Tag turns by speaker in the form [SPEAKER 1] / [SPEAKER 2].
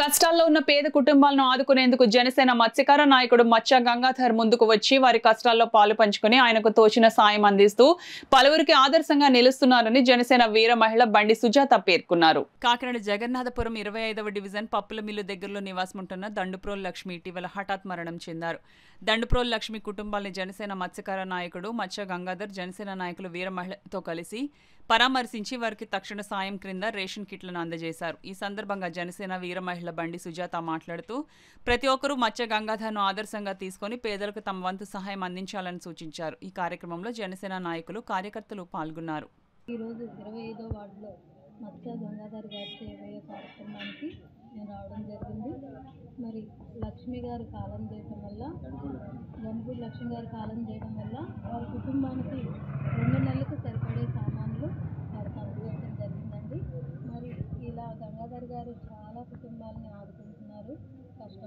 [SPEAKER 1] కష్టాల్లో ఉన్న పేద కుటుంబాలను ఆదుకునేందుకు జనసేన మత్స్యకార నాయకుడు మచ్చ గంగాధర్ ముందుకు వచ్చి వారి కష్టాల్లో పాలు పంచుకుని ఆయనకు తోచిన సాయం అందిస్తూ పలువురికి ఆదర్శంగా నిలుస్తున్నారని జనసేన వీర మహిళ బండి సుజాత పేర్కొన్నారు. కాకినాడ జగన్నాథపురం 25వ డివిజన్ పప్పుల మిల్లు దగ్గరలో నివాసముంటున్న దండుప్రోలు లక్ష్మి ఇటీవల హఠాత్ మరణం చెందారు. దండుప్రోలు లక్ష్మి కుటుంబాన్ని జనసేన మత్స్యకార నాయకుడు మచ్చ గంగాధర్ జనసేన నాయకులు వీర మహిళతో కలిసి పరామర్శించి వారికి తక్షణ సాయం క్రింద రేషన్ కిట్లను అందజేశారు. ఈ సందర్భంగా జనసేన వీర మహిళ బండి సుజాత మాట్లాడుతూ ప్రతి ఒక్కరూ మచ్చ గంగాధర్ను ఆదర్శంగా తీసుకుని పేదలకు తమ వంతు సహాయం అందించాలని సూచించారు. ఈ కార్యక్రమంలో జనసేన నాయకులు కార్యకర్తలు పాల్గొన్నారు.
[SPEAKER 2] ఈరోజు 25వ వార్డులో మచ్చ గంగాధర్ గారి చేయబోయే కార్యక్రమానికి నేను రావడం జరిగింది. మరి లక్ష్మి గారు కాలం చేయడం వల్ల గణపూర్ లక్ష్మి గారు కాలం చేయడం వల్ల వారి కుటుంబానికి 2 నెలల